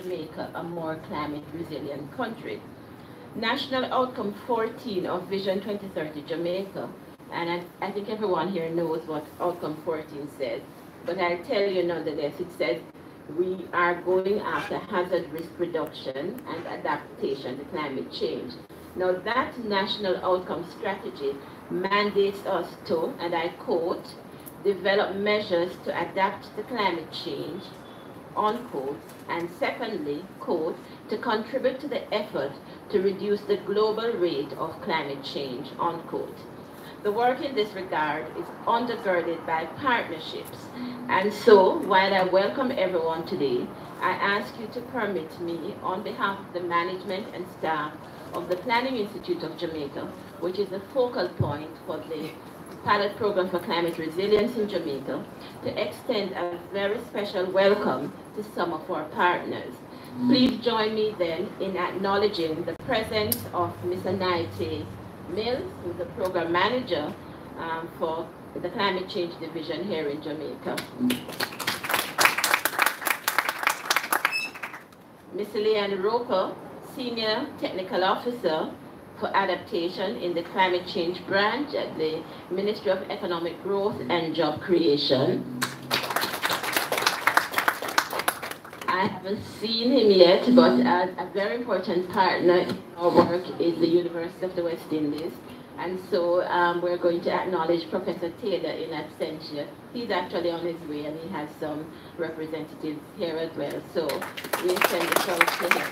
Jamaica a more climate resilient country. National Outcome 14 of Vision 2030 Jamaica, and I think everyone here knows what Outcome 14 says, but I'll tell you nonetheless, it says we are going after hazard risk reduction and adaptation to climate change. Now that national outcome strategy mandates us to, and I quote, develop measures to adapt to climate change, unquote, and secondly, quote, to contribute to the effort to reduce the global rate of climate change, unquote. The work in this regard is undergirded by partnerships. And so, while I welcome everyone today, I ask you to permit me, on behalf of the management and staff of the Planning Institute of Jamaica, which is the focal point for the pilot program for climate resilience in Jamaica, to extend a very special welcome to some of our partners. Please join me then in acknowledging the presence of Ms. Anaitée Mills, who is the program manager for the Climate Change Division here in Jamaica. Ms. Leanne Roper, Senior Technical Officer for Adaptation in the Climate Change Branch at the Ministry of Economic Growth and Job Creation. I haven't seen him yet, but a very important partner in our work is the University of the West Indies. And so we're going to acknowledge Professor Taylor in absentia. He's actually on his way, and he has some representatives here as well. So we extend the flowers to him.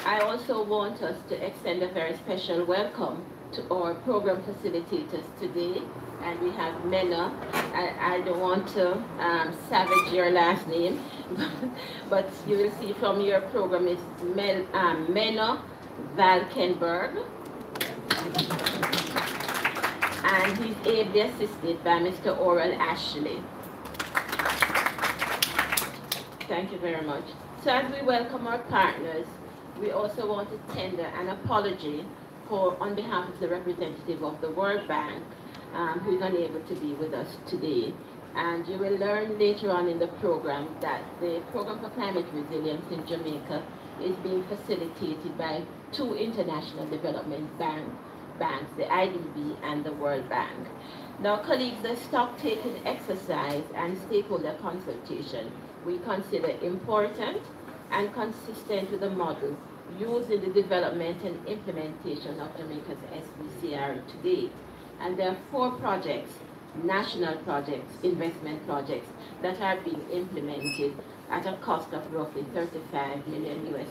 I also want us to extend a very special welcome to our program facilitators today. And we have Mena. I don't want to savage your last name, but you will see from your program is Mena Valkenberg. And he's ably assisted by Mr. Oral Ashley. Thank you very much. So as we welcome our partners, we also want to tender an apology on behalf of the representative of the World Bank, who is unable to be with us today. And you will learn later on in the program that the Program for Climate Resilience in Jamaica is being facilitated by two international development banks, the IDB and the World Bank. Now, colleagues, the stock-taking exercise and stakeholder consultation we consider important and consistent with the model used in the development and implementation of Jamaica's SBCR today. And there are 4 projects, national projects, investment projects, that are being implemented at a cost of roughly $35 million US.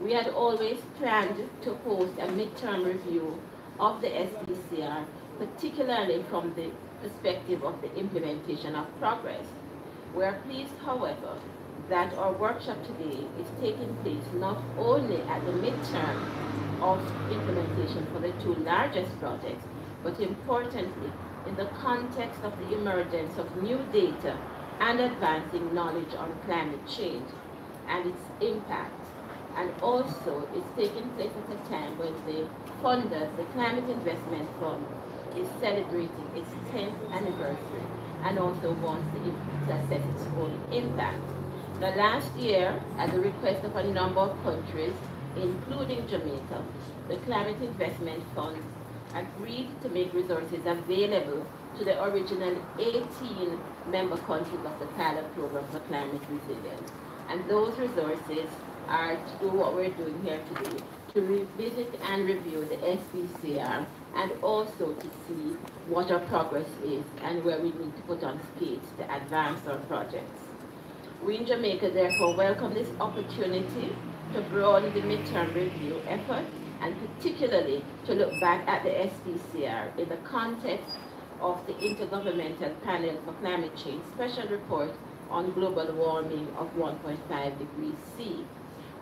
We had always planned to host a midterm review of the SBCR, particularly from the perspective of the implementation of progress. We are pleased, however, that our workshop today is taking place not only at the midterm of implementation for the 2 largest projects, but importantly, in the context of the emergence of new data and advancing knowledge on climate change and its impacts. And also, it's taking place at a time when the funders, the Climate Investment Fund, is celebrating its 10th anniversary and also wants to assess its own impact. Now, last year, at the request of a number of countries, including Jamaica, the Climate Investment Fund agreed to make resources available to the original 18 member countries of the pilot program for climate resilience. And those resources are to do what we're doing here today, to revisit and review the SBCR, and also to see what our progress is and where we need to put on skates to advance our projects. We in Jamaica therefore welcome this opportunity to broaden the midterm review effort, and particularly to look back at the SBCR in the context of the Intergovernmental Panel for Climate Change Special Report on Global Warming of 1.5 degrees C.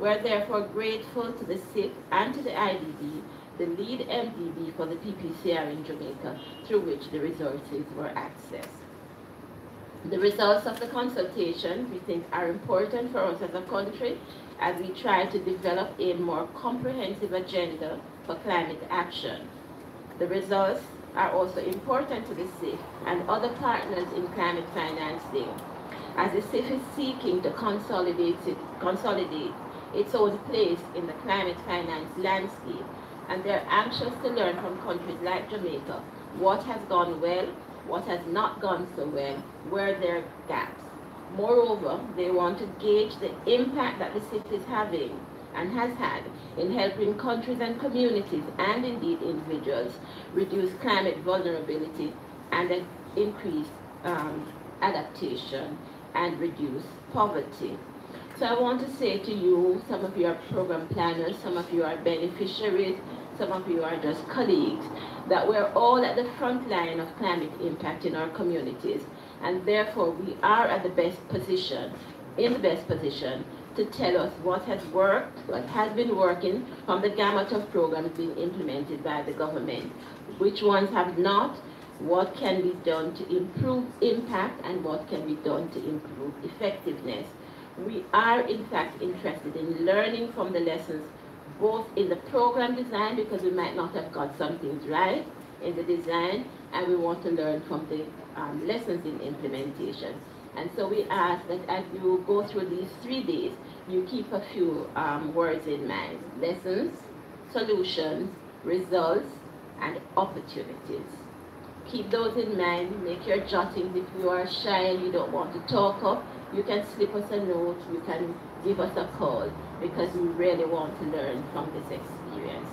We are therefore grateful to the SIP and to the IDB, the lead MDB for the PPCR in Jamaica, through which the resources were accessed. The results of the consultation, we think, are important for us as a country as we try to develop a more comprehensive agenda for climate action. The results are also important to the SIF and other partners in climate financing, as the CIF is seeking to consolidate its own place in the climate finance landscape, and they're anxious to learn from countries like Jamaica what has gone well, what has not gone so well, where there are gaps. Moreover, they want to gauge the impact that the CIF is having and has had in helping countries and communities, and indeed individuals, reduce climate vulnerability and increase adaptation and reduce poverty. So I want to say to you, some of you are program planners, some of you are beneficiaries, some of you are just colleagues, that we're all at the front line of climate impact in our communities, and therefore we are at the best position, in the best position, to tell us what has worked, what has been working from the gamut of programs being implemented by the government, which ones have not, what can be done to improve impact, and what can be done to improve effectiveness. We are in fact interested in learning from the lessons both in the program design, because we might not have got some things right in the design, and we want to learn from the lessons in implementation. And so we ask that as you go through these 3 days, you keep a few words in mind: lessons, solutions, results, and opportunities. Keep those in mind, make your jottings. If you are shy and you don't want to talk up, you can slip us a note, you can give us a call, because we really want to learn from this experience.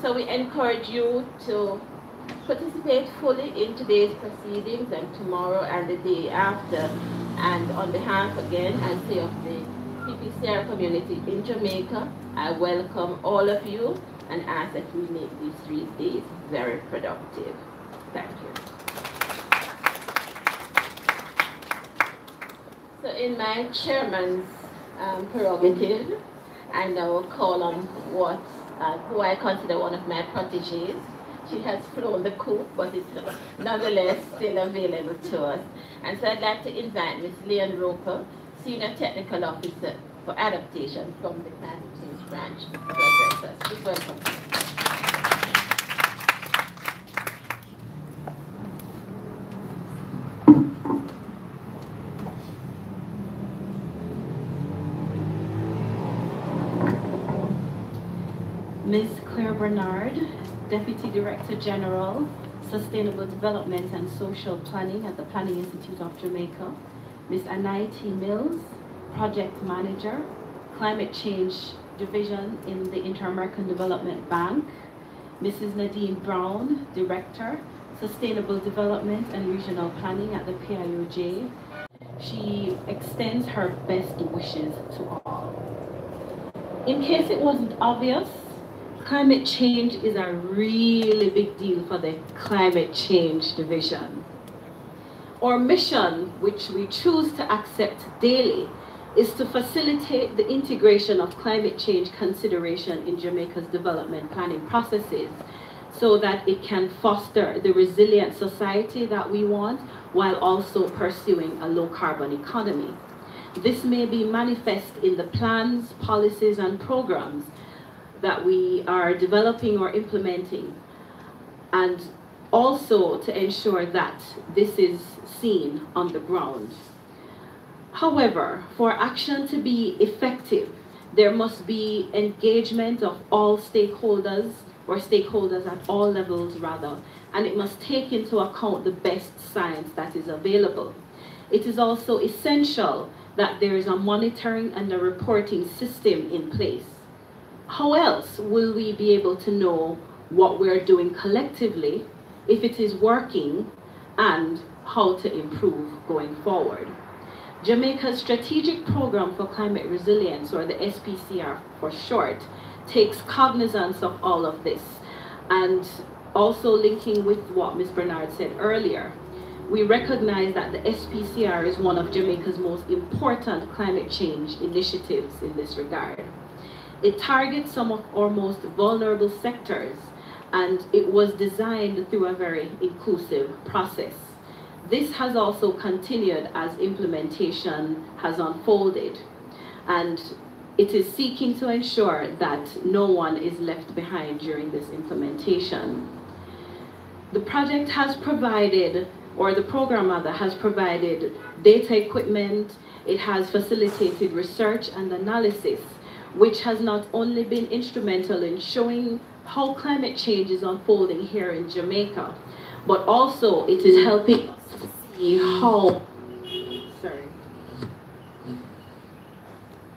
So we encourage you to participate fully in today's proceedings and tomorrow and the day after. And on behalf, again, I say, of the PPCR community in Jamaica, I welcome all of you and ask that we make these 3 days very productive. Thank you. So in my chairman's prerogative, I now call on who I consider one of my proteges. She has flown the coop, but it's nonetheless still available to us. And so I'd like to invite Ms. Leon Roper, Senior Technical Officer for Adaptation from the Climate Change Branch, to address us. Please welcome. Ms. Claire Bernard, Deputy Director General, Sustainable Development and Social Planning at the Planning Institute of Jamaica. Ms. Anaitée Mills, Project Manager, Climate Change Division in the Inter-American Development Bank. Mrs. Nadine Brown, Director, Sustainable Development and Regional Planning at the PIOJ. She extends her best wishes to all. In case it wasn't obvious, climate change is a really big deal for the Climate Change Division. Our mission, which we choose to accept daily, is to facilitate the integration of climate change consideration in Jamaica's development planning processes, so that it can foster the resilient society that we want, while also pursuing a low carbon economy. This may be manifest in the plans, policies, and programs that we are developing or implementing, and also to ensure that this is seen on the ground. However, for action to be effective, there must be engagement of all stakeholders, or stakeholders at all levels rather, and it must take into account the best science that is available. It is also essential that there is a monitoring and a reporting system in place. How else will we be able to know what we're doing collectively, if it is working, and how to improve going forward? Jamaica's Strategic Program for Climate Resilience, or the SPCR for short, takes cognizance of all of this. And also linking with what Ms. Bernard said earlier, we recognize that the SPCR is one of Jamaica's most important climate change initiatives in this regard. It targets some of our most vulnerable sectors, and it was designed through a very inclusive process. This has also continued as implementation has unfolded, and it is seeking to ensure that no one is left behind during this implementation. The project has provided or the program rather, has provided data equipment, it has facilitated research and analysis, which has not only been instrumental in showing how climate change is unfolding here in Jamaica, but also it is helping us to see how,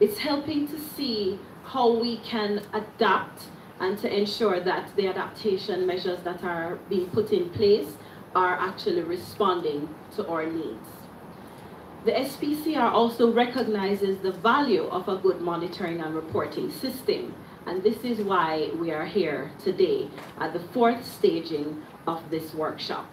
it's helping to see how we can adapt and to ensure that the adaptation measures that are being put in place are actually responding to our needs. The SPCR also recognizes the value of a good monitoring and reporting system, and this is why we are here today at the fourth staging of this workshop.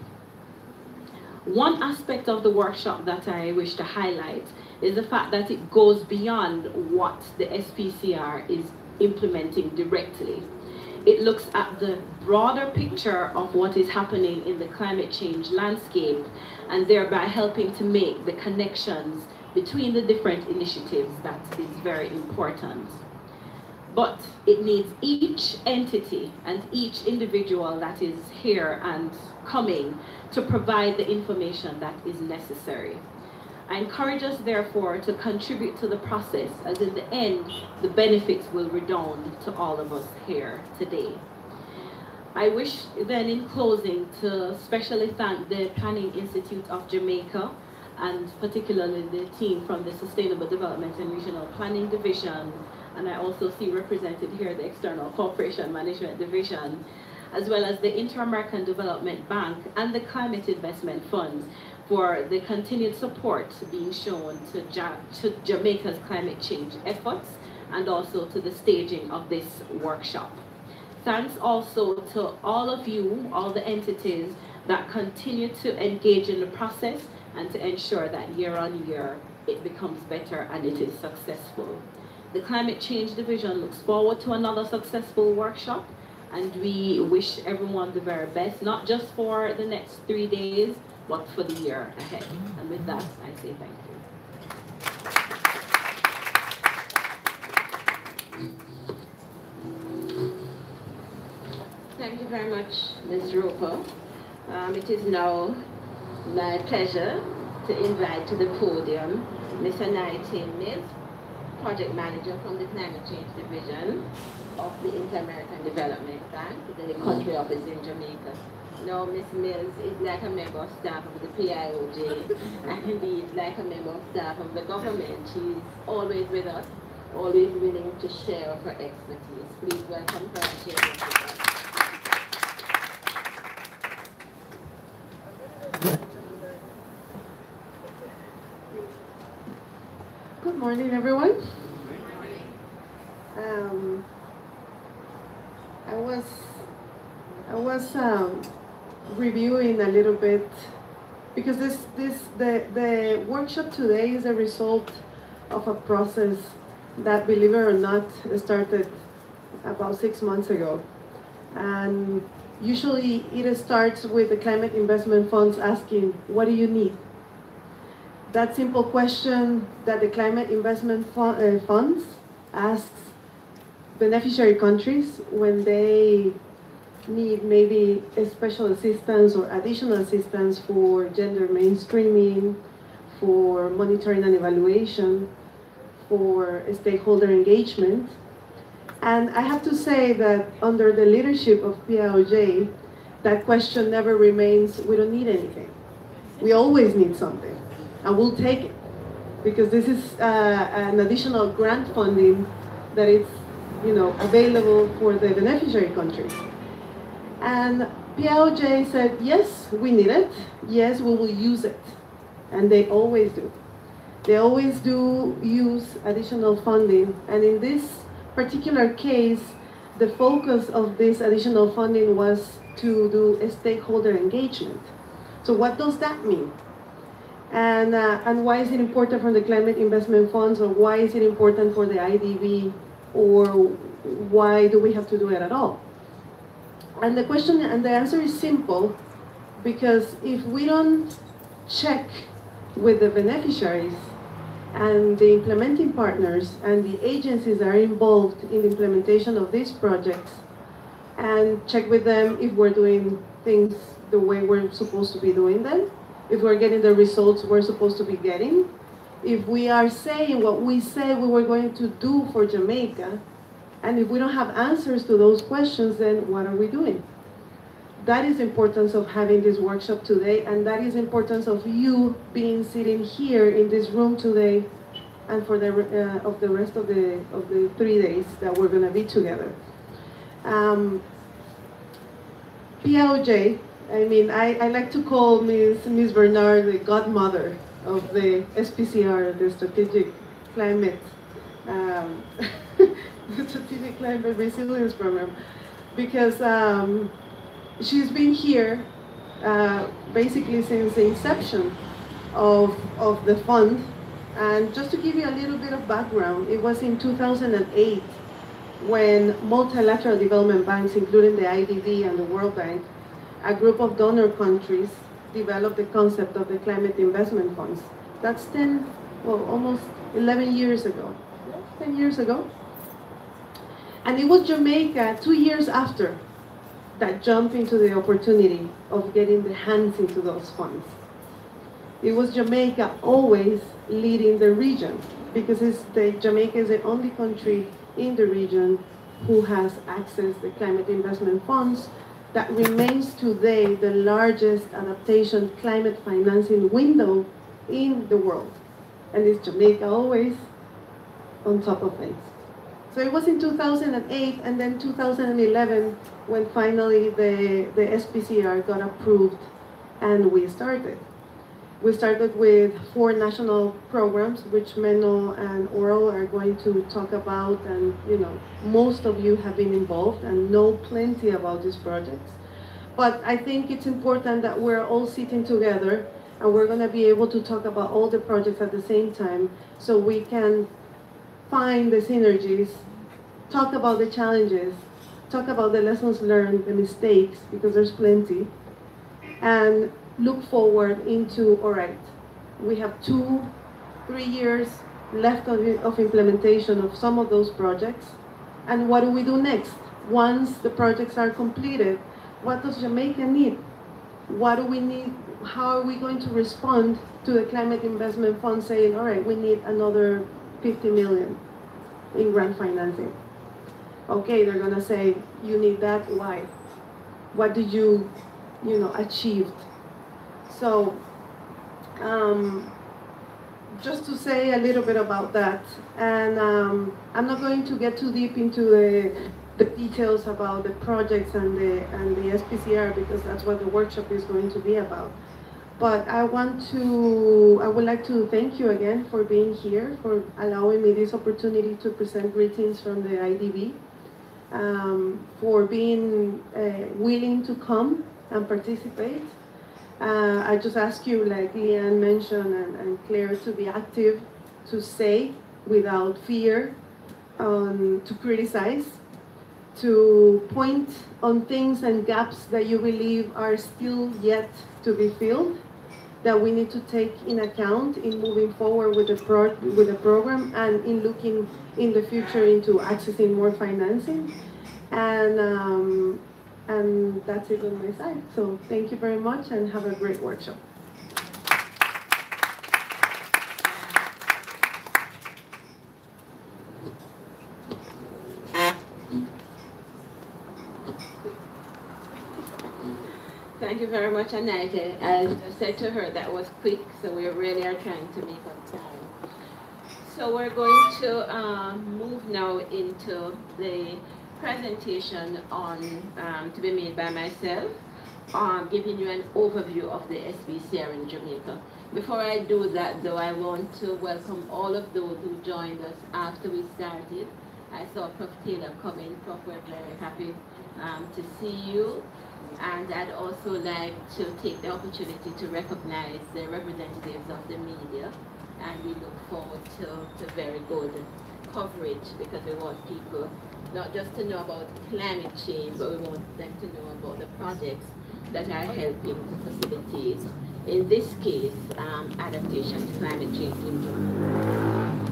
One aspect of the workshop that I wish to highlight is the fact that it goes beyond what the SPCR is implementing directly. It looks at the broader picture of what is happening in the climate change landscape and thereby helping to make the connections between the different initiatives that is very important. But it needs each entity and each individual that is here and coming to provide the information that is necessary. I encourage us, therefore, to contribute to the process, as in the end, the benefits will redound to all of us here today. I wish then, in closing, to especially thank the Planning Institute of Jamaica, and particularly the team from the Sustainable Development and Regional Planning Division, and I also see represented here the External Cooperation Management Division, as well as the Inter-American Development Bank and the Climate Investment Funds, for the continued support being shown to Jamaica's climate change efforts and also to the staging of this workshop. Thanks also to all of you, all the entities that continue to engage in the process and to ensure that year on year it becomes better and it is successful. The Climate Change Division looks forward to another successful workshop, and we wish everyone the very best, not just for the next 3 days, but for the year ahead. And with that, I say thank you. Thank you very much, Ms. Roper. It is now my pleasure to invite to the podium Ms. Anaitée Mills, Project Manager from the Climate Change Division of the Inter-American Development Bank, the country office in Jamaica. Now, Ms. Mills is like a member of staff of the PIOJ, and indeed like a member of staff of the government. She's always with us, always willing to share her expertise. Please welcome her and share with us. Good morning, everyone. I was reviewing a little bit because the workshop today is a result of a process that, believe it or not, started about 6 months ago. And usually it starts with the climate investment funds asking, what do you need? That simple question that the climate investment funds asks beneficiary countries when they need maybe a special assistance or additional assistance for gender mainstreaming, for monitoring and evaluation, for stakeholder engagement. And I have to say that under the leadership of PIOJ, that question never remains, we don't need anything. We always need something, and we'll take it, because this is an additional grant funding that is, available for the beneficiary countries. And PIOJ said, yes, we need it. Yes, we will use it. And they always do. They always do use additional funding. And in this particular case, the focus of this additional funding was to do a stakeholder engagement. So what does that mean? And why is it important for the climate investment funds, or why is it important for the IDB, or why do we have to do it at all? And the question and the answer is simple, because if we don't check with the beneficiaries and the implementing partners and the agencies that are involved in the implementation of these projects, and check with them if we're doing things the way we're supposed to be doing them, if we're getting the results we're supposed to be getting, if we are saying what we said we were going to do for Jamaica, and if we don't have answers to those questions, then what are we doing? That is the importance of having this workshop today, and that is the importance of you being sitting here in this room today and for the rest of the 3 days that we're going to be together. PIOJ, I mean, I like to call Ms. Bernard the godmother of the SPCR, the Strategic Climate, the Strategic Climate Resilience Program, because she's been here basically since the inception of the fund. And just to give you a little bit of background, it was in 2008 when multilateral development banks, including the IDB and the World Bank, a group of donor countries, developed the concept of the climate investment funds. That's almost 11 years ago. 10 years ago. And it was Jamaica 2 years after that jumped into the opportunity of getting the hands into those funds. It was Jamaica always leading the region, because Jamaica is the only country in the region who has access to the climate investment funds that remains today the largest adaptation climate financing window in the world. And it's Jamaica always on top of things. So it was in 2008 and then 2011 when finally the SPCR got approved and we started. We started with 4 national programs, which Menno and Oral are going to talk about, and most of you have been involved and know plenty about these projects. But I think it's important that we're all sitting together and we're going to be able to talk about all the projects at the same time, so we can find the synergies, talk about the challenges, talk about the lessons learned, the mistakes, because there's plenty, and look forward into, all right, we have 2-3 years left of implementation of some of those projects, and what do we do next? Once the projects are completed, what does Jamaica need? What do we need? How are we going to respond to the Climate Investment Fund saying, all right, we need another 50 million in grant financing? Okay, they're gonna say, you need that, why? What did you achieved? So, just to say a little bit about that, and I'm not going to get too deep into the details about the projects and the SPCR, because that's what the workshop is going to be about. But I would like to thank you again for being here, for allowing me this opportunity to present greetings from the IDB, for being willing to come and participate. I just ask you, like Leanne mentioned and Claire, to be active, to say without fear, to criticize, to point on things and gaps that you believe are still yet to be filled, that we need to take in account in moving forward with the program and in looking in the future into accessing more financing. And that's it on my side. So thank you very much and have a great workshop. Thank you very much, Anaitée. As I said to her, that was quick, so we really are trying to make up time. So we're going to move now into the presentation to be made by myself, giving you an overview of the SPCR in Jamaica. Before I do that, though, I want to welcome all of those who joined us after we started. I saw Prof. Taylor come in. Prof, we're very happy to see you. And I'd also like to take the opportunity to recognize the representatives of the media, and we look forward to very good coverage, because we want people not just to know about climate change, but we want them to know about the projects that are helping to facilitate, in this case, adaptation to climate change in Jamaica.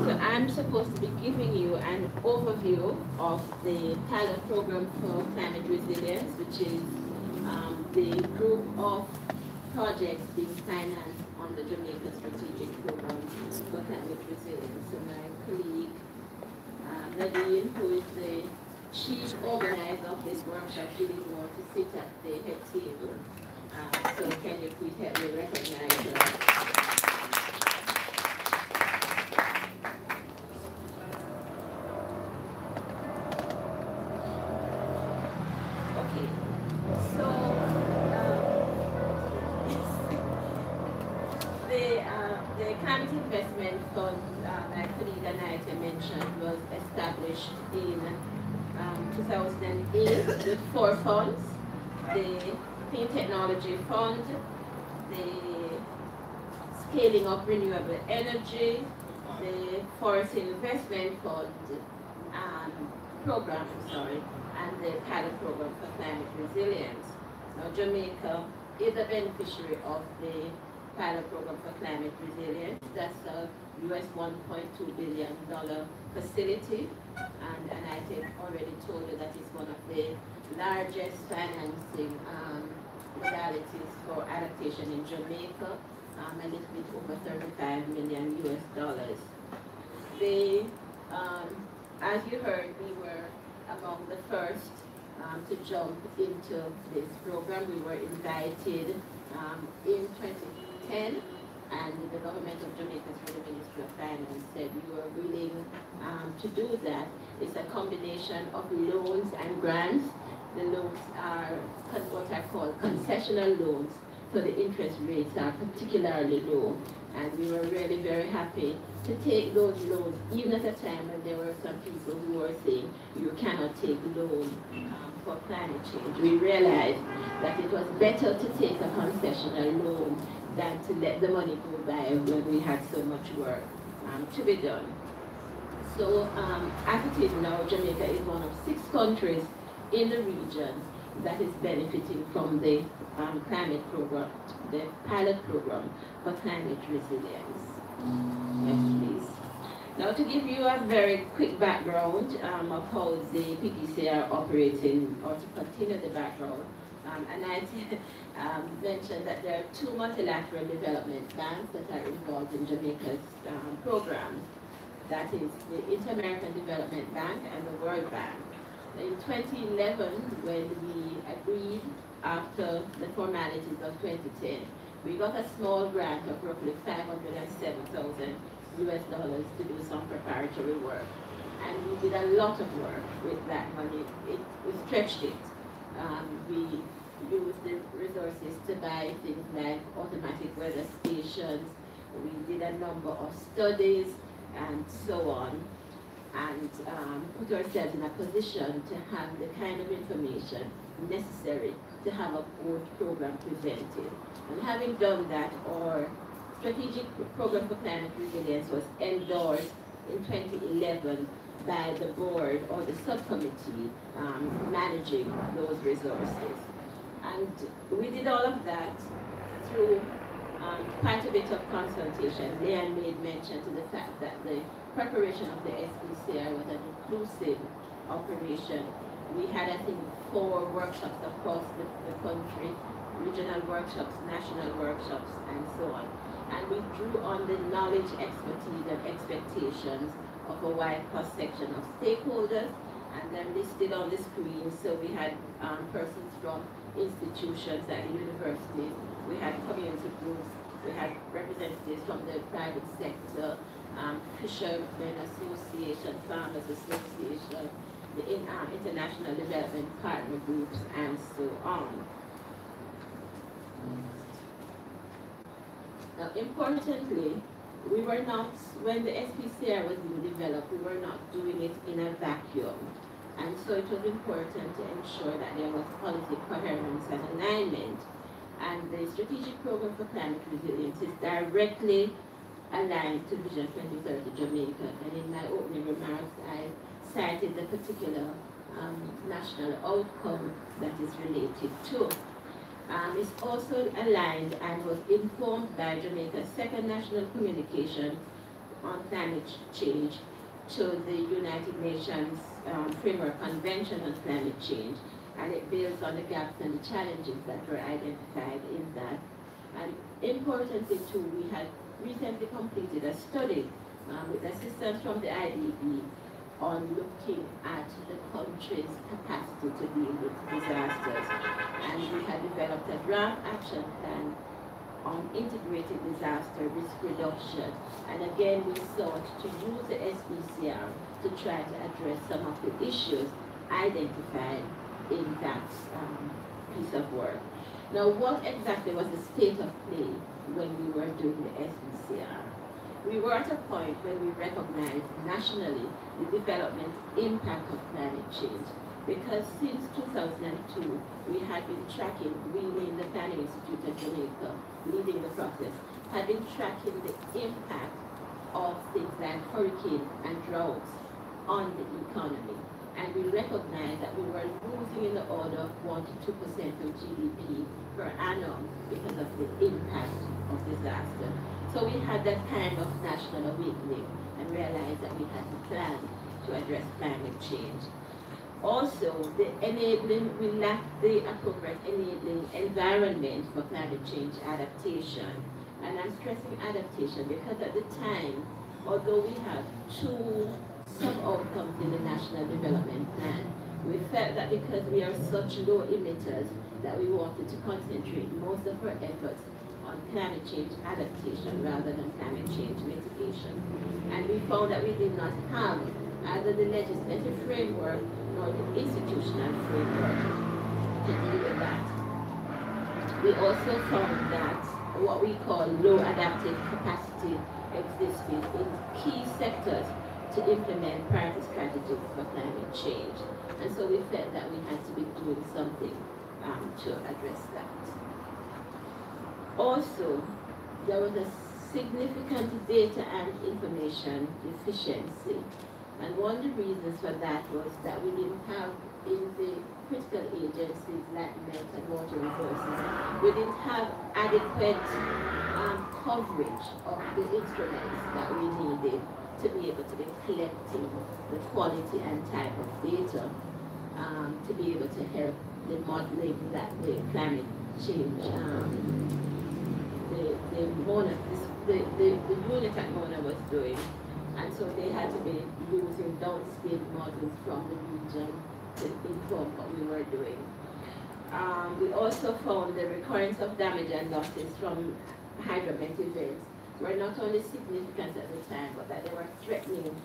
So I'm supposed to be giving you an overview of the pilot program for climate resilience, which is the group of projects being financed on the Jamaica Strategic Program for Climate Resilience. So my colleague, Nadine, who is the chief organizer of this workshop, really want to sit at the head table. So can you please help me recognize her? The Climate Investment Fund, my colleague Anaitée mentioned, was established in 2008 with 4 funds: the Clean Technology Fund, the Scaling Up Renewable Energy, the Forest Investment Fund program, and the pilot program for climate resilience. Now, Jamaica is a beneficiary of the pilot program for climate resilience. That's a US $1.2 billion facility, and Anaitée already told you that it's one of the largest financing modalities for adaptation in Jamaica, a little bit over $35 million US. As you heard, we were among the first to jump into this program. We were invited in 2010, and the government of Jamaica, through the Ministry of Finance, said we were willing to do that. It's a combination of loans and grants. The loans are what are called concessional loans, so the interest rates are particularly low. And we were really very happy to take those loans, even at a time when there were some people who were saying you cannot take loans for climate change. We realized that it was better to take a concessional loan than to let the money go by when we had so much work to be done. So as it is now, Jamaica is one of 6 countries in the region that is benefiting from the climate program, the pilot program for climate resilience. Next, please. Now, to give you a very quick background of how the PPCR operating, or to continue the background, Anaitée mentioned that there are 2 multilateral development banks that are involved in Jamaica's program. That is the Inter-American Development Bank and the World Bank. In 2011, when we agreed after the formalities of 2010, we got a small grant of roughly $507,000 US to do some preparatory work. And we did a lot of work with that money. We stretched it. We used the resources to buy things like automatic weather stations. We did a number of studies and so on, and put ourselves in a position to have the kind of information necessary to have a good program presented. And having done that, our strategic program for climate resilience was endorsed in 2011 by the board or the subcommittee managing those resources. And we did all of that through quite a bit of consultation. Leanne made mention to the fact that the preparation of the SPCR was an inclusive operation. We had, I think, 4 workshops across the country, regional workshops, national workshops, and so on. And we drew on the knowledge, expertise, and expectations of a wide cross-section of stakeholders, and then listed on the screen. So we had persons from institutions at universities, we had community groups, we had representatives from the private sector, Fishermen Association, Farmers Association, the International Development Partner Groups, and so on. Now, importantly, we were not, when the SPCR was being developed, we were not doing it in a vacuum. And so it was important to ensure that there was policy coherence and alignment. And the Strategic Program for Climate Resilience is directly aligned to Vision 2030 Jamaica. And in my opening remarks, I cited the particular national outcome that is related to. It's also aligned and was informed by Jamaica's second national communication on climate change to the United Nations Framework Convention on Climate Change, and it builds on the gaps and the challenges that were identified in that. And importantly too, we had recently completed a study with assistance from the IDB on looking at the country's capacity to deal with disasters. And we had developed a draft action plan on integrated disaster risk reduction. And again, we sought to use the SBCR to try to address some of the issues identified in that piece of work. Now, what exactly was the state of play when we were doing the SBCR? We were at a point when we recognized nationally the development impact of climate change, because since 2002, we had been tracking, we in the Planning Institute of Jamaica, leading the process, had been tracking the impact of things like hurricanes and droughts on the economy. And we recognized that we were losing in the order of 1 to 2% of GDP per annum because of the impact of disaster. So we had that kind of national awakening and realized that we had to plan to address climate change. Also, we lacked the appropriate enabling environment for climate change adaptation. And I'm stressing adaptation because at the time, although we had two sub-outcomes in the National Development Plan, we felt that because we are such low emitters that we wanted to concentrate most of our efforts on climate change adaptation rather than climate change mitigation. And we found that we did not have either the legislative framework nor the institutional framework to deal with that. We also found that what we call low adaptive capacity existed in key sectors to implement priority strategies for climate change. And so we felt that we had to be doing something to address that. Also, there was a significant data and information deficiency. And one of the reasons for that was that we didn't have in the critical agencies like Met and Water Resources, we didn't have adequate coverage of the instruments that we needed to be able to be collecting the quality and type of data to be able to help the modeling that the climate change, the unit at Mona was doing. And so they had to be using downscale models from the region to inform what we were doing. We also found the recurrence of damage and losses from hydromet events were not only significant at the time, but that they were threatening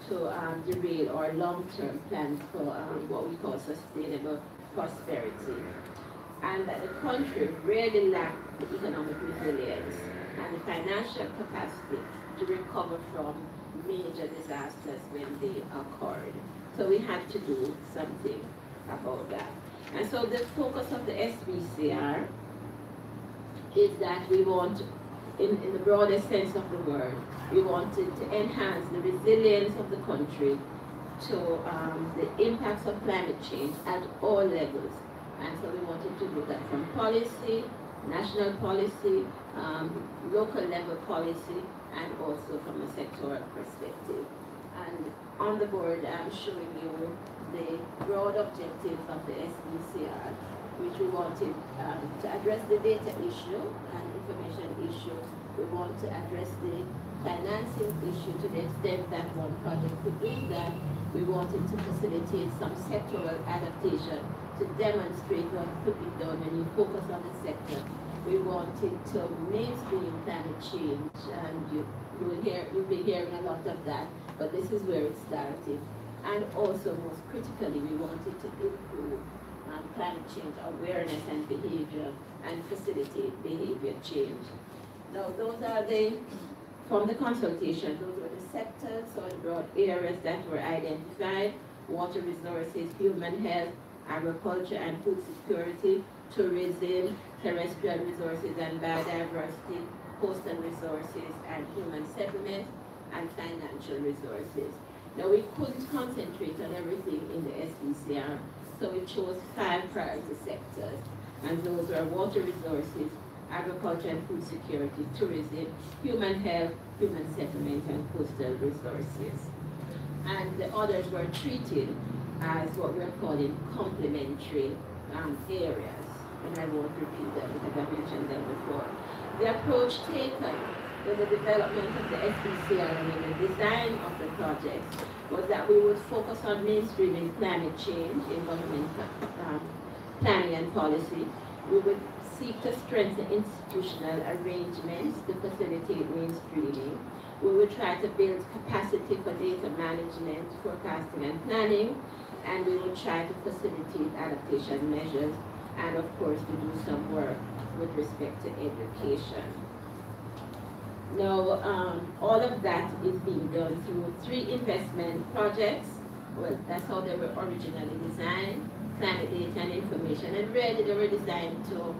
to derail our long-term plans for what we call sustainable prosperity. And that the country really lacked the economic resilience and the financial capacity to recover from major disasters when they occurred. So we had to do something about that. And so the focus of the SBCR is that we want, in the broadest sense of the word, we wanted to enhance the resilience of the country to the impacts of climate change at all levels. And so we wanted to do that from policy, national policy, local level policy, and also from a sectoral perspective. And on the board, I'm showing you the broad objectives of the SBCR, which we wanted to address the data issue and information issue. We want to address the financing issue to the extent that one project could do that. We wanted to facilitate some sectoral adaptation to demonstrate what could be done when you focus on the sector. We wanted to mainstream climate change, and you'll be hearing a lot of that, but this is where it started. And also, most critically, we wanted to improve climate change awareness and behavior and facilitate behavior change. Now, those are from the consultation, those were the sectors or the broad areas that were identified: water resources, human health, agriculture and food security, tourism, terrestrial resources and biodiversity, coastal resources and human settlement, and financial resources. Now, we couldn't concentrate on everything in the SBCR, so we chose 5 priority sectors, and those are water resources, agriculture and food security, tourism, human health, human settlement, and coastal resources. And the others were treated as what we're calling complementary areas. And I won't repeat them because I mentioned them before. The approach taken with the development of the SPCR and in the design of the project was that we would focus on mainstreaming climate change in government planning and policy. We would seek to strengthen institutional arrangements to facilitate mainstreaming. We would try to build capacity for data management, forecasting and planning, and we would try to facilitate adaptation measures, and of course to do some work with respect to education. Now, all of that is being done through 3 investment projects. Well, that's how they were originally designed: climate data and information. And really, they were designed to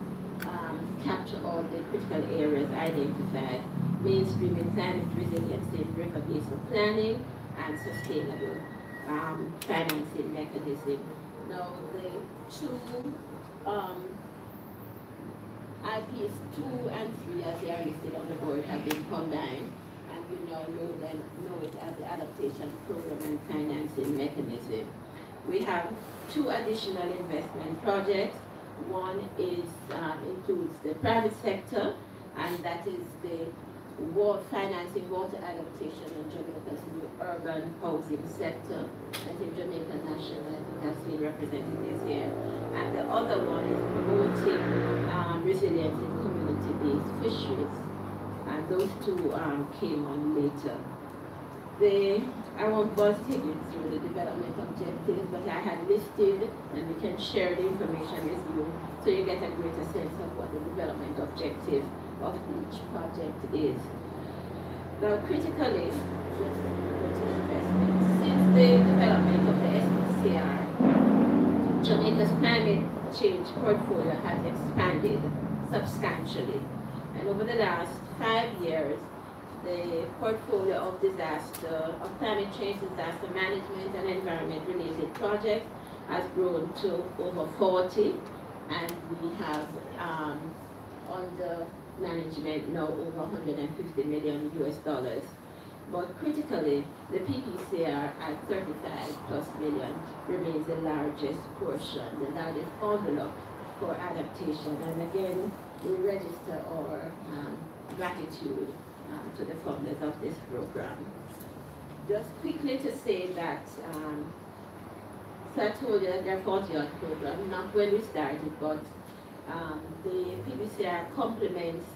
capture all the critical areas identified: mainstreaming climate resiliency, river basin planning, and sustainable financing mechanism. Now, the 2 IPs 2 and 3, as they are listed on the board, have been combined, and we now know it as the Adaptation Program and Financing Mechanism. We have 2 additional investment projects. One is includes the private sector, and that is the financing water adaptation in Jamaica's new urban housing sector. I think Jamaica National, I think I've seen representatives here. And the other one is promoting resilience in community-based fisheries. And those 2 came on later. I won't buzz take you through the development objectives, but I had listed, and we can share the information with you so you get a greater sense of what the development objective of each project is. Now, critically, since the development of the SPCR, Jamaica's climate change portfolio has expanded substantially. And over the last 5 years, the portfolio of climate change, disaster management, and environment-related projects has grown to over 40, and we have under management now over $150 million US. But critically, the PPCR at 35+ million remains the largest portion, the largest envelope for adaptation. And again, we register our gratitude to the funders of this program. Just quickly to say that, so I told you that there are 40-odd programs, not when we started, but the PPCR complements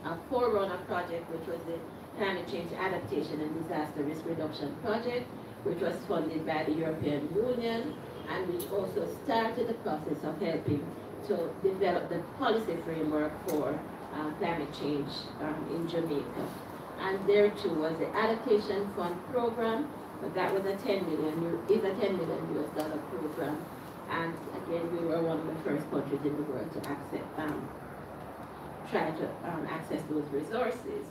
a forerunner project, which was the Climate Change Adaptation and Disaster Risk Reduction Project, which was funded by the European Union, and which also started the process of helping to develop the policy framework for climate change in Jamaica. And there too was the Adaptation Fund Program, but that was a $10 million US program. And again, we were one of the first countries in the world to try to access those resources.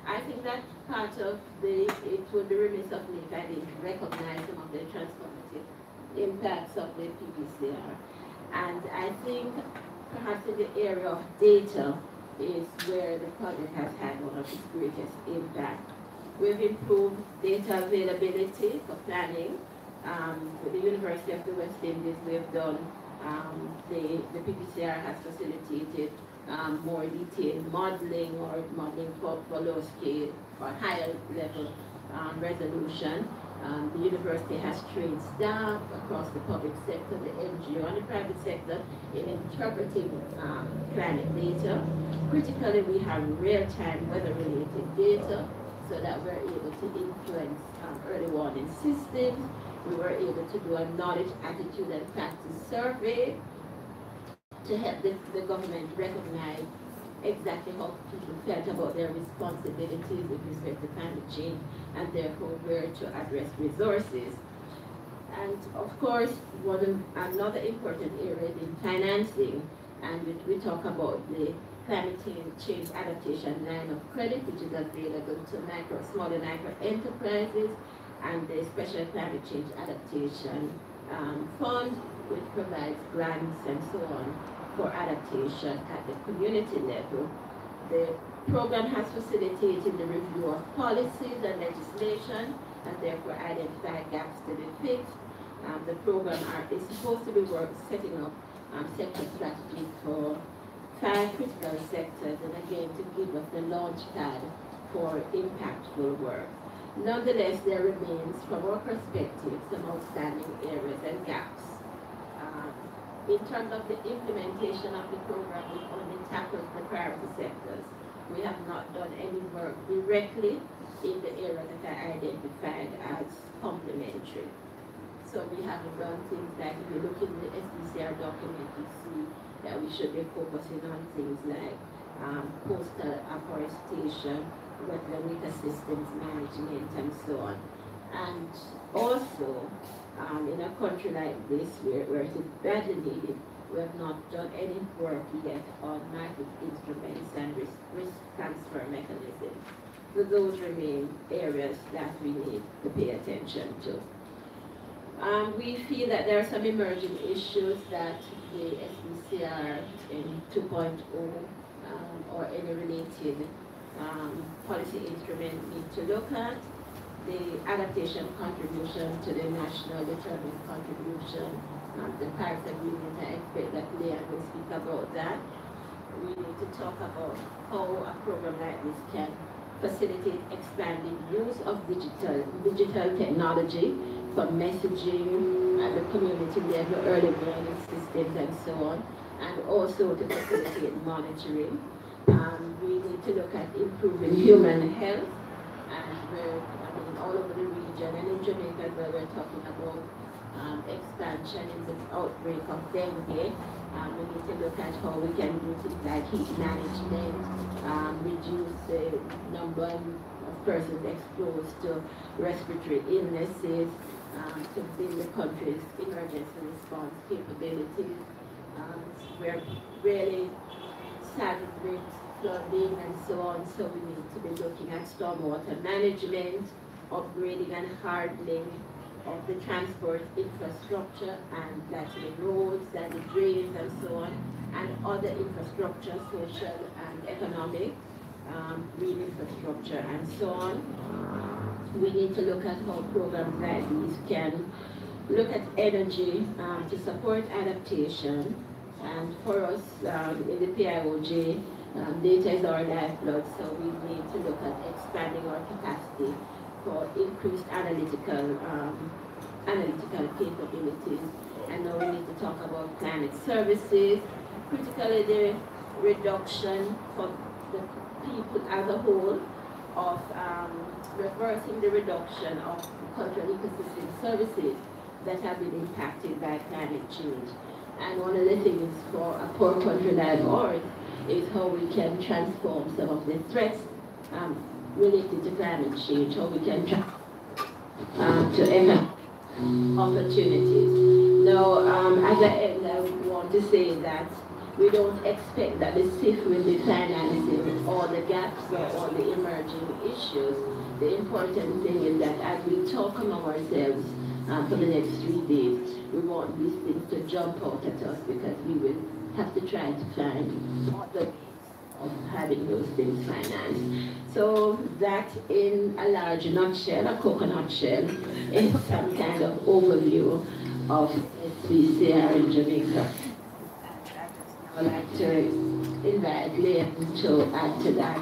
I think that part of it would be remiss of me if I didn't recognize some of the transformative impacts of the PPCR. And I think perhaps in the area of data is where the project has had one of its greatest impact. We've improved data availability for planning. With the University of the West Indies, we have done, the PPCR has facilitated more detailed modeling or modeling for low scale or higher level resolution. The university has trained staff across the public sector, the NGO and the private sector in interpreting climate data. Critically, we have real-time weather-related data so that we're able to influence early warning systems. We were able to do a knowledge, attitude, and practice survey to help the government recognize exactly how people felt about their responsibilities with respect to climate change and therefore where to address resources. And of course, another important area is in financing, and we talk about the climate change adaptation line of credit, which is available to small and micro enterprises, and the Special Climate Change Adaptation Fund, which provides grants and so on for adaptation at the community level. The program has facilitated the review of policies and legislation and therefore identify gaps to be fixed. The program is supposed to be setting up sector strategies for 5 critical sectors, and again to give us the launch pad for impactful work. Nonetheless, there remains, from our perspective, some outstanding areas and gaps. In terms of the implementation of the program, we only tackled the priority sectors. We have not done any work directly in the area that I identified as complementary. So we haven't done things like, if you look in the SDCR document, you see that we should be focusing on things like coastal afforestation, wetland ecosystems management, and so on. And also, in a country like this, where it is badly needed, we have not done any work yet on market instruments and risk transfer mechanisms. So those remain areas that we need to pay attention to. We feel that there are some emerging issues that the SDCR in 2.0 or any related policy instrument need to look at. The adaptation contribution to the national determined contribution, the Paris Agreement, I expect that Leah will speak about that. We need to talk about how a program like this can facilitate expanding use of digital technology for messaging at the community level, early warning systems, and so on, and also to facilitate monitoring. We need to look at improving human health, and we're all over the region, and in Jamaica as well, we're talking about expansion in the outbreak of dengue. We need to look at how we can do things like heat management, reduce the number of persons exposed to respiratory illnesses, to build the country's emergency response capabilities. We're really saddled with flooding and so on, so we need to be looking at stormwater management, upgrading and hardening of the transport infrastructure, and that's the roads and the drains and so on, and other infrastructure, social and economic, green infrastructure and so on. We need to look at how programs like these can look at energy to support adaptation. And for us in the PIOJ, data is our lifeblood, so we need to look at expanding our capacity for increased analytical capabilities. And now we need to talk about climate services, critically the reduction for the people as a whole of reversing the reduction of cultural ecosystem services that have been impacted by climate change. And one of the things for a poor country like ours is how we can transform some of the threats related to climate change, how we can to economic opportunities. Now, as I end, I would want to say that we don't expect that the CIF will be financing all the gaps or all the emerging issues. The important thing is that as we talk among ourselves for the next 3 days, we want these things to jump out at us, because we will have to try to find other of having those things financed. So that, in a large nutshell, a coconut shell, is some kind of overview of SBCR in Jamaica. I'd like to invite Liam to add to that.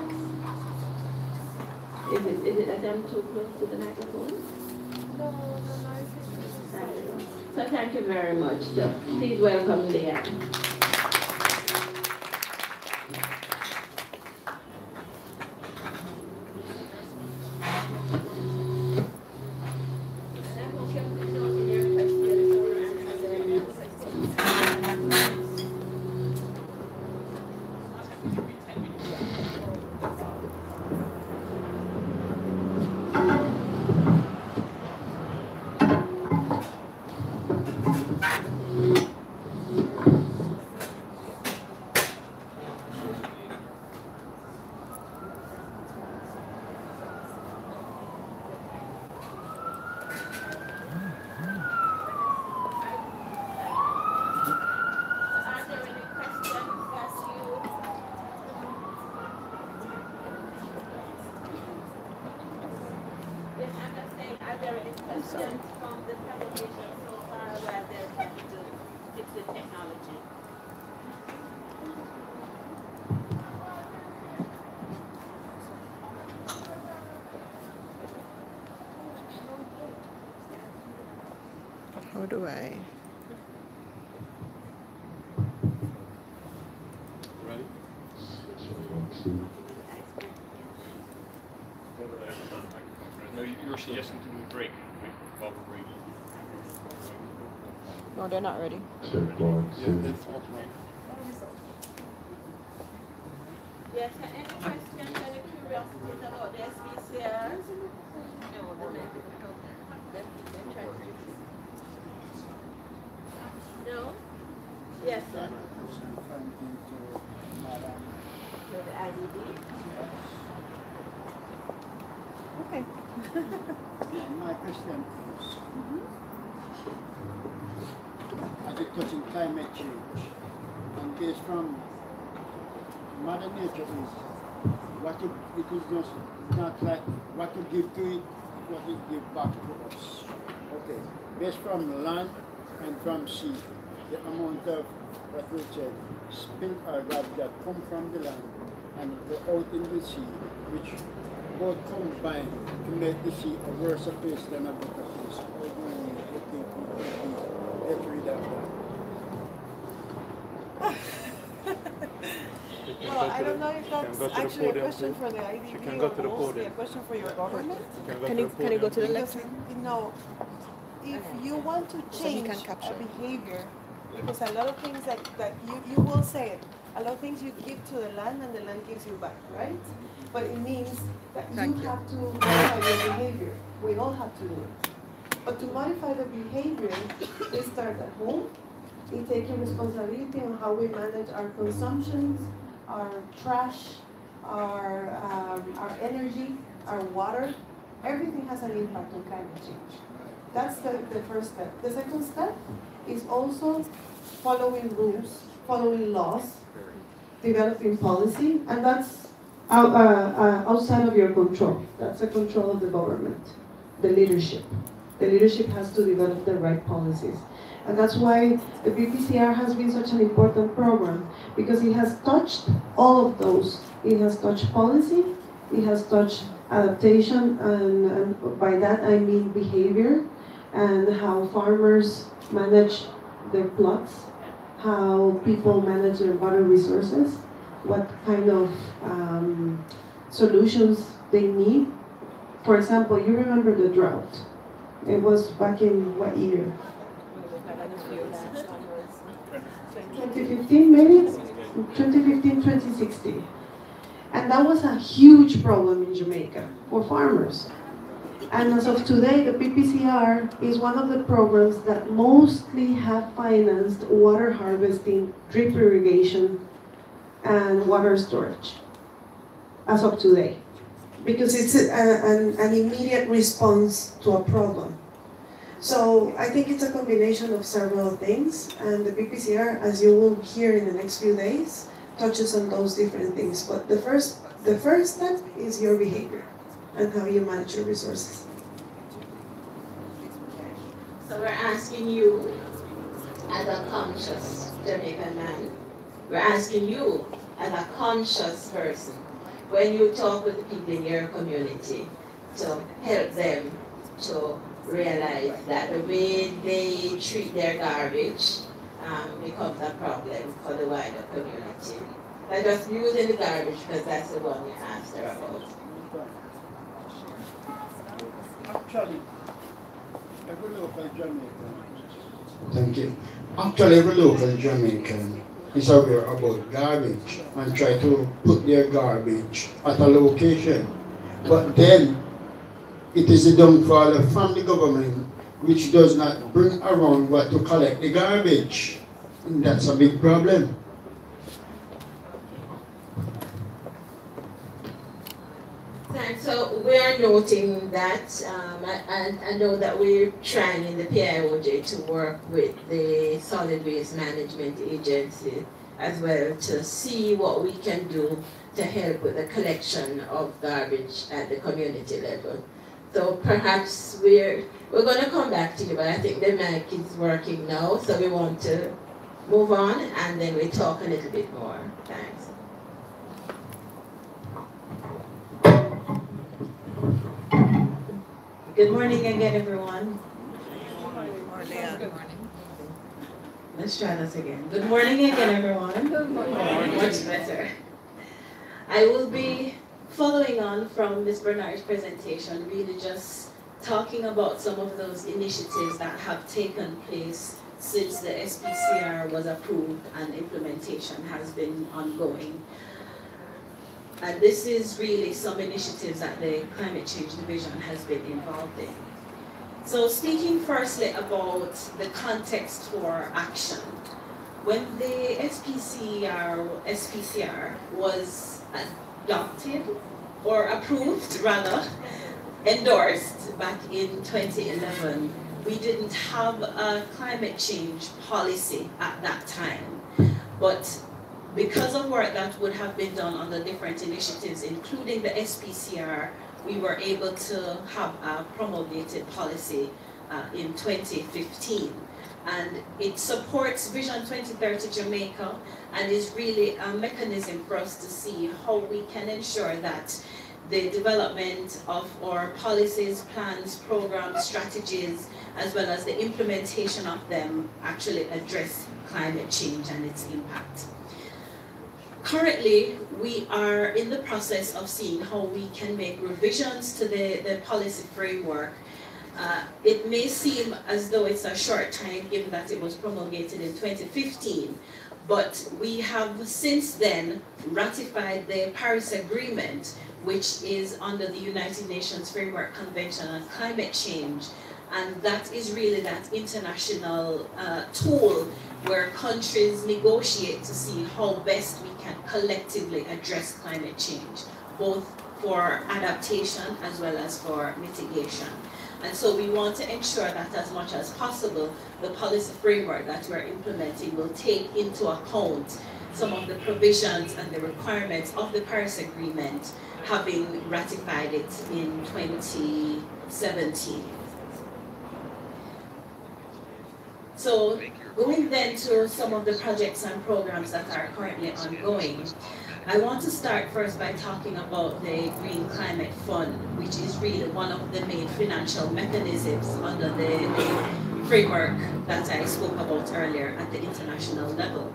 Is it that I'm too close to the microphone? No. So thank you very much. So please welcome Liam. How do I? Ready? No, you were suggesting to do a break. While we're breaking. No, they're not ready. Yeah, that's all right. Yes, any questions, any curiosities about the SBCR? No, no? Yes, sir. So the IDB? Okay. My question is, as it touching climate change, and based from Mother Nature is what it is just not like what to give to it, what it give back to us. Okay, based from land and from sea, the amount of what we say spill or that come from the land and go out in the sea, which both combine to make the sea a worse place than a better place. How do you think we get rid of that? Well, I don't know if that's actually a question for the IDB or mostly a question for your government. Can you go to the Because, next? you know, if you want to change a behavior, because a lot of things that you will say it, a lot of things you give to the land and the land gives you back, right? But it means that you have to modify your behavior. We all have to do it. But to modify the behavior, we start at home. We take responsibility on how we manage our consumptions, our trash, our energy, our water. Everything has an impact on climate change. That's the first step. The second step is also following rules, following laws, developing policy, and that's outside of your control. That's the control of the government, the leadership. The leadership has to develop the right policies. And that's why the BPCR has been such an important program, because it has touched all of those. It has touched policy, it has touched adaptation, and by that I mean behavior, and how farmers manage their plots, how people manage their water resources, what kind of solutions they need. For example, you remember the drought. It was back in what year? 2015 maybe? 2015, 2016. And that was a huge problem in Jamaica for farmers. And as of today, the PPCR is one of the programs that mostly have financed water harvesting, drip irrigation, and water storage, as of today. Because it's an immediate response to a problem. So I think it's a combination of several things, and the PPCR, as you will hear in the next few days, touches on those different things. But the first step is your behavior and how you manage your resources. So we're asking you, as a conscious Jamaican man, we're asking you, as a conscious person, when you talk with the people in your community, to help them to realize that the way they treat their garbage becomes a problem for the wider community. They're just using the garbage because that's the one you asked her about. Actually, every local Jamaican. Thank you. Actually, every local Jamaican is aware about garbage and try to put their garbage at a location. But then, it is the downfall from the government which does not bring around what to collect the garbage. And that's a big problem. And so we are noting that, I know that we're trying in the PIOJ to work with the Solid Waste Management Agency as well to see what we can do to help with the collection of garbage at the community level. So perhaps we're going to come back to you, but I think the mic is working now, so we want to move on and then we talk a little bit more. Thanks. Good morning again, everyone. Good morning. Let's try this again. Good morning again, everyone. Good morning. Much better. I will be following on from Ms. Bernard's presentation, really just talking about some of those initiatives that have taken place since the SPCR was approved and implementation has been ongoing. And this is really some initiatives that the Climate Change Division has been involved in. So speaking firstly about the context for action, when the SPCR was adopted, or approved rather, endorsed back in 2011, we didn't have a climate change policy at that time. But because of work that would have been done on the different initiatives, including the SPCR, we were able to have a promulgated policy in 2015. And it supports Vision 2030 Jamaica and is really a mechanism for us to see how we can ensure that the development of our policies, plans, programs, strategies, as well as the implementation of them actually address climate change and its impact. Currently, we are in the process of seeing how we can make revisions to the policy framework. It may seem as though it's a short time given that it was promulgated in 2015, but we have since then ratified the Paris Agreement, which is under the United Nations Framework Convention on Climate Change. And that is really that international tool where countries negotiate to see how best we can collectively address climate change, both for adaptation as well as for mitigation. And so we want to ensure that as much as possible, the policy framework that we're implementing will take into account some of the provisions and the requirements of the Paris Agreement, having ratified it in 2017. So going then to some of the projects and programs that are currently ongoing, I want to start first by talking about the Green Climate Fund, which is really one of the main financial mechanisms under the framework that I spoke about earlier at the international level.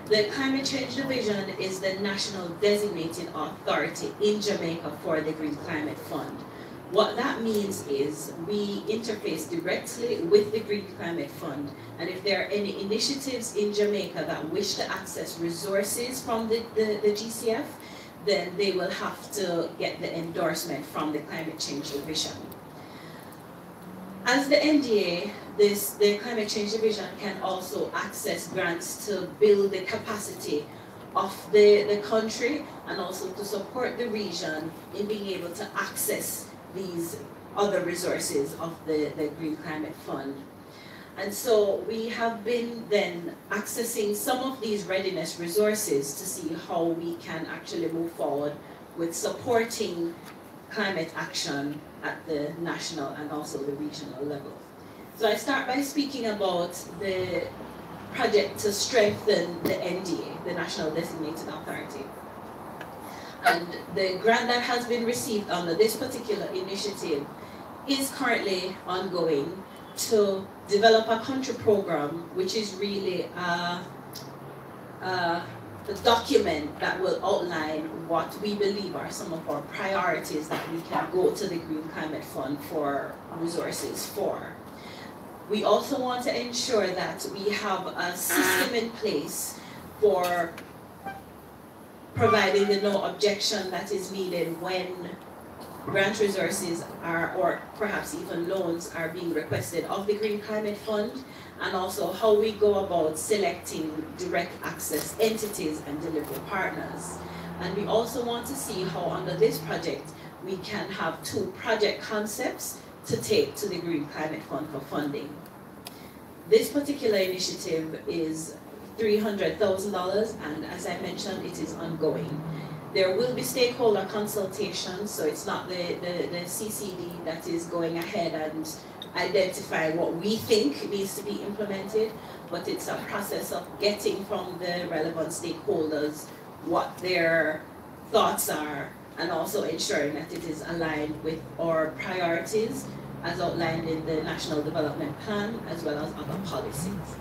The Climate Change Division is the national designated authority in Jamaica for the Green Climate Fund. What that means is we interface directly with the Green Climate Fund, and if there are any initiatives in Jamaica that wish to access resources from the GCF, then they will have to get the endorsement from the Climate Change Division. As the NDA, the Climate Change Division can also access grants to build the capacity of the country and also to support the region in being able to access these other resources of the Green Climate Fund. And so we have been then accessing some of these readiness resources to see how we can actually move forward with supporting climate action at the national and also the regional level. So I start by speaking about the project to strengthen the NDA, the National Designated Authority. And the grant that has been received under this particular initiative is currently ongoing to develop a country program, which is really a document that will outline what we believe are some of our priorities that we can go to the Green Climate Fund for resources for. We also want to ensure that we have a system in place for providing the no objection that is needed when grant resources are, or perhaps even loans are being requested of the Green Climate Fund, and also how we go about selecting direct access entities and delivery partners. And we also want to see how under this project we can have 2 project concepts to take to the Green Climate Fund for funding. This particular initiative is $300,000, and as I mentioned, it is ongoing. There will be stakeholder consultation, so it's not the CCD that is going ahead and identifying what we think needs to be implemented, but it's a process of getting from the relevant stakeholders what their thoughts are, and also ensuring that it is aligned with our priorities as outlined in the National Development Plan, as well as other policies.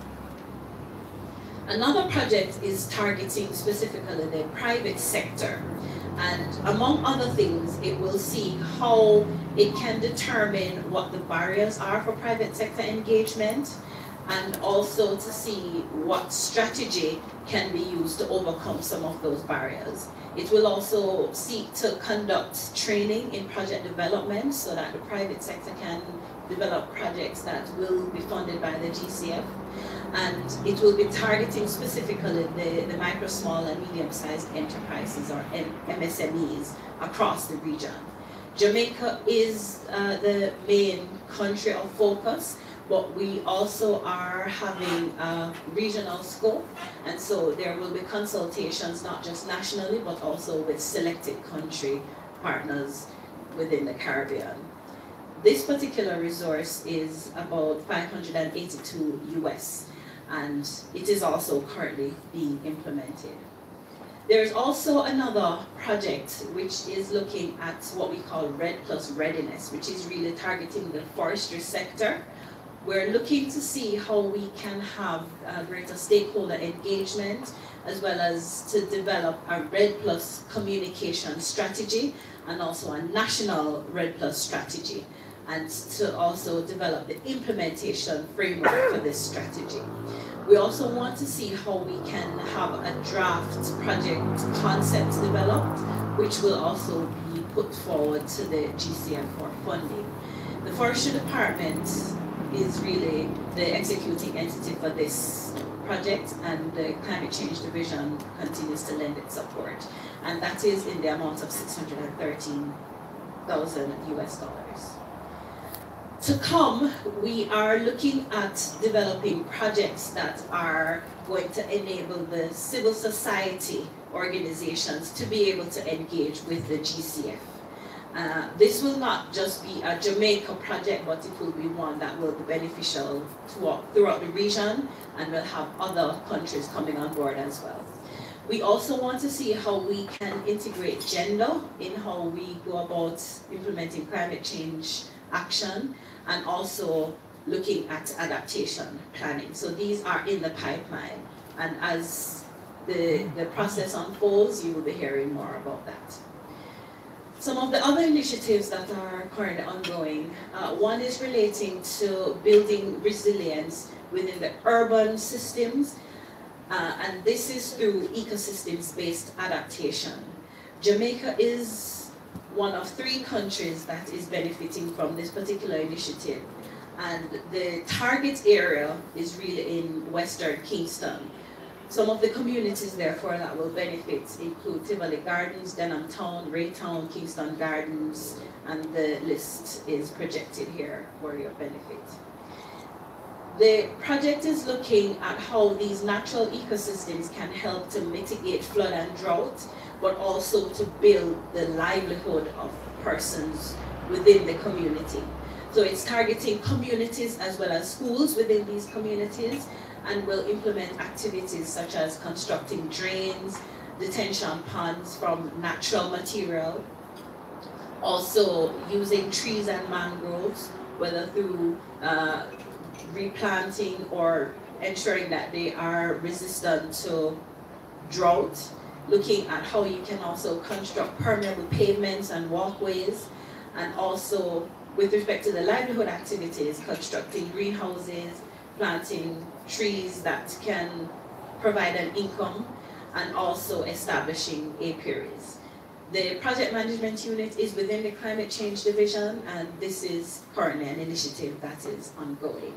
Another project is targeting specifically the private sector. And among other things, it will see how it can determine what the barriers are for private sector engagement, and also to see what strategy can be used to overcome some of those barriers. It will also seek to conduct training in project development so that the private sector can develop projects that will be funded by the GCF. And it will be targeting specifically the micro, small, and medium-sized enterprises, or MSMEs, across the region. Jamaica is the main country of focus, but we also are having a regional scope, and so there will be consultations not just nationally, but also with selected country partners within the Caribbean. This particular resource is about $582 US, and it is also currently being implemented. There's also another project which is looking at what we call Red Plus Readiness, which is really targeting the forestry sector. We're looking to see how we can have greater stakeholder engagement, as well as to develop a Red Plus communication strategy, and also a national Red Plus strategy, and to also develop the implementation framework for this strategy. We also want to see how we can have a draft project concept developed, which will also be put forward to the GCF for funding. The Forestry Department is really the executing entity for this project, and the Climate Change Division continues to lend its support. And that is in the amount of $613,000 US. To come, we are looking at developing projects that are going to enable the civil society organizations to be able to engage with the GCF. This will not just be a Jamaica project, but it will be one that will be beneficial throughout the region, and will have other countries coming on board as well. We also want to see how we can integrate gender in how we go about implementing climate change action, and also looking at adaptation planning. So these are in the pipeline, and as the process unfolds, you will be hearing more about that. Some of the other initiatives that are currently ongoing, one is relating to building resilience within the urban systems, and this is through ecosystems-based adaptation. Jamaica is one of 3 countries that is benefiting from this particular initiative, and the target area is really in Western Kingston. Some of the communities, therefore, that will benefit include Tivoli Gardens, Denham Town, Raytown, Kingston Gardens, and the list is projected here for your benefit. The project is looking at how these natural ecosystems can help to mitigate flood and drought, but also to build the livelihood of persons within the community. So it's targeting communities as well as schools within these communities, and will implement activities such as constructing drains, detention ponds from natural material, also using trees and mangroves, whether through replanting or ensuring that they are resistant to drought, looking at how you can also construct permeable pavements and walkways, and also with respect to the livelihood activities, constructing greenhouses, planting trees that can provide an income, and also establishing apiaries. The project management unit is within the Climate Change Division, and this is currently an initiative that is ongoing.